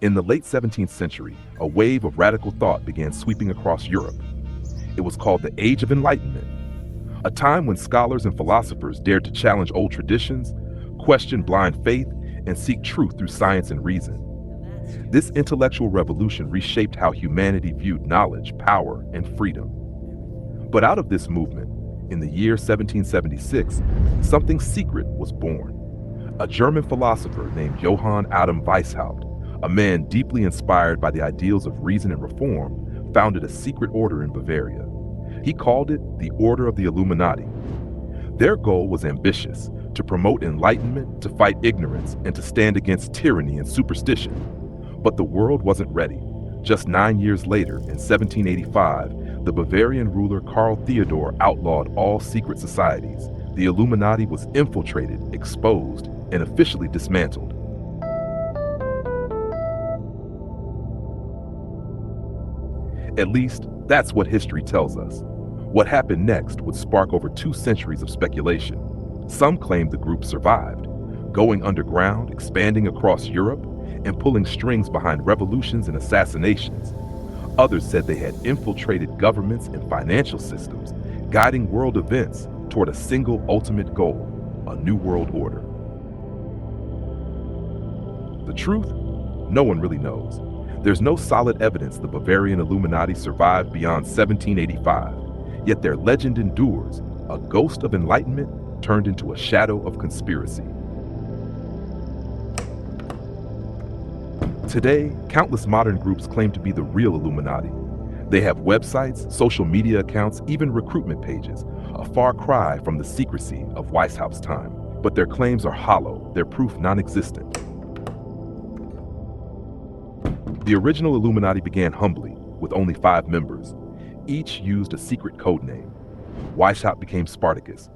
In the late 17th century, a wave of radical thought began sweeping across Europe. It was called the Age of Enlightenment, a time when scholars and philosophers dared to challenge old traditions, question blind faith, and seek truth through science and reason. This intellectual revolution reshaped how humanity viewed knowledge, power, and freedom. But out of this movement, in the year 1776, something secret was born. A German philosopher named Johann Adam Weishaupt, a man deeply inspired by the ideals of reason and reform, founded a secret order in Bavaria. He called it the Order of the Illuminati. Their goal was ambitious: to promote enlightenment, to fight ignorance, and to stand against tyranny and superstition. But the world wasn't ready. Just 9 years later, in 1785, the Bavarian ruler Karl Theodor outlawed all secret societies. The Illuminati was infiltrated, exposed, and officially dismantled. At least, that's what history tells us. What happened next would spark over 2 centuries of speculation. Some claim the group survived, going underground, expanding across Europe, and pulling strings behind revolutions and assassinations. Others said they had infiltrated governments and financial systems, guiding world events toward a single ultimate goal: a new world order. The truth? No one really knows. There's no solid evidence the Bavarian Illuminati survived beyond 1785, yet their legend endures, a ghost of enlightenment turned into a shadow of conspiracy. Today, countless modern groups claim to be the real Illuminati. They have websites, social media accounts, even recruitment pages, a far cry from the secrecy of Weishaupt's time. But their claims are hollow, their proof non-existent. The original Illuminati began humbly, with only 5 members. Each used a secret code name. Weishaupt became Spartacus,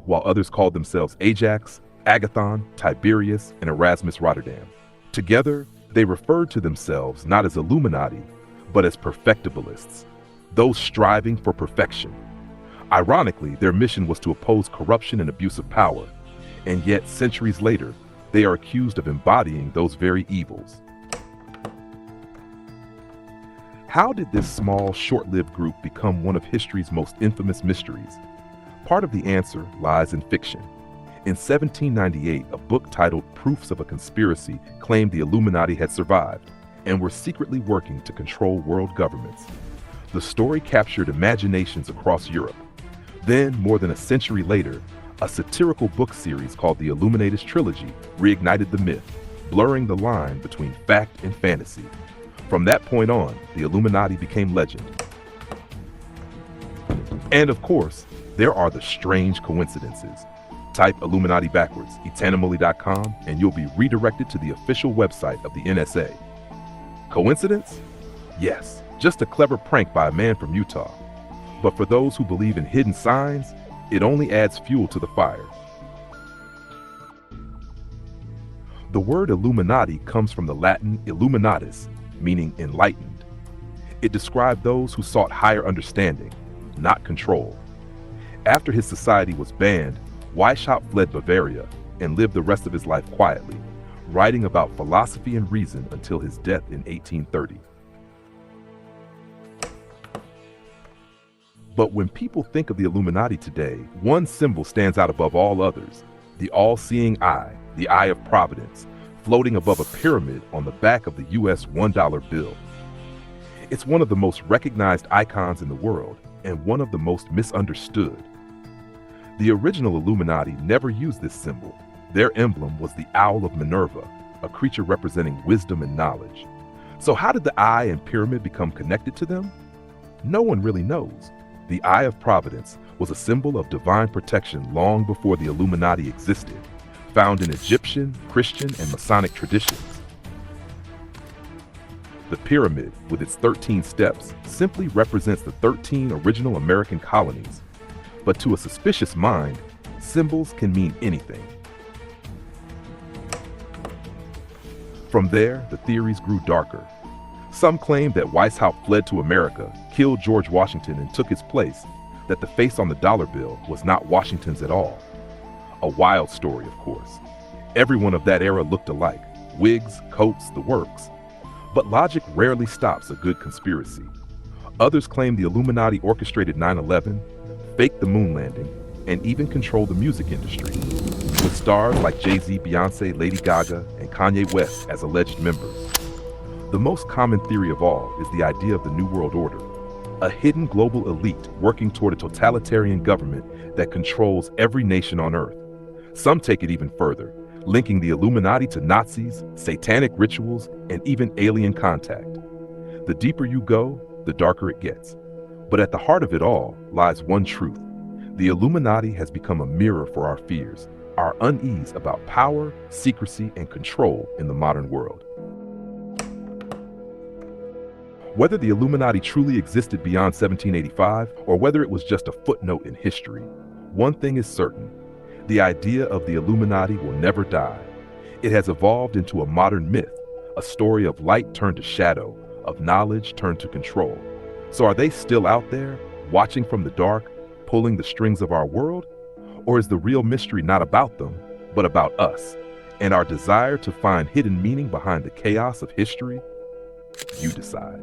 while others called themselves Ajax, Agathon, Tiberius, and Erasmus Rotterdam. Together, they referred to themselves not as Illuminati, but as perfectibilists, those striving for perfection. Ironically, their mission was to oppose corruption and abuse of power, and yet centuries later, they are accused of embodying those very evils. How did this small, short-lived group become one of history's most infamous mysteries? Part of the answer lies in fiction. In 1798, a book titled Proofs of a Conspiracy claimed the Illuminati had survived and were secretly working to control world governments. The story captured imaginations across Europe. Then, more than a century later, a satirical book series called the Illuminatus Trilogy reignited the myth, blurring the line between fact and fantasy. From that point on, the Illuminati became legend. And of course, there are the strange coincidences. Type Illuminati backwards, etanimally.com, and you'll be redirected to the official website of the NSA. Coincidence? Yes, just a clever prank by a man from Utah. But for those who believe in hidden signs, it only adds fuel to the fire. The word Illuminati comes from the Latin illuminatus, meaning enlightened. It described those who sought higher understanding, not control. After his society was banned, Weishaupt fled Bavaria and lived the rest of his life quietly, writing about philosophy and reason until his death in 1830. But when people think of the Illuminati today, one symbol stands out above all others: the all-seeing eye, the eye of providence, floating above a pyramid on the back of the US $1 bill. It's one of the most recognized icons in the world and one of the most misunderstood. The original Illuminati never used this symbol. Their emblem was the Owl of Minerva, a creature representing wisdom and knowledge. So how did the eye and pyramid become connected to them? No one really knows. The Eye of Providence was a symbol of divine protection long before the Illuminati existed, found in Egyptian, Christian, and Masonic traditions. The pyramid, with its 13 steps, simply represents the 13 original American colonies. But to a suspicious mind, symbols can mean anything. From there, the theories grew darker. Some claimed that Weishaupt fled to America, killed George Washington, and took his place, that the face on the dollar bill was not Washington's at all. A wild story, of course. Everyone of that era looked alike: wigs, coats, the works. But logic rarely stops a good conspiracy. Others claim the Illuminati orchestrated 9/11, faked the moon landing, and even controlled the music industry, with stars like Jay-Z, Beyonce, Lady Gaga, and Kanye West as alleged members. The most common theory of all is the idea of the New World Order, a hidden global elite working toward a totalitarian government that controls every nation on Earth. Some take it even further, linking the Illuminati to Nazis, satanic rituals, and even alien contact. The deeper you go, the darker it gets. But at the heart of it all lies one truth. The Illuminati has become a mirror for our fears, our unease about power, secrecy, and control in the modern world. Whether the Illuminati truly existed beyond 1785, or whether it was just a footnote in history, one thing is certain: the idea of the Illuminati will never die. It has evolved into a modern myth, a story of light turned to shadow, of knowledge turned to control. So are they still out there, watching from the dark, pulling the strings of our world? Or is the real mystery not about them, but about us, and our desire to find hidden meaning behind the chaos of history? You decide.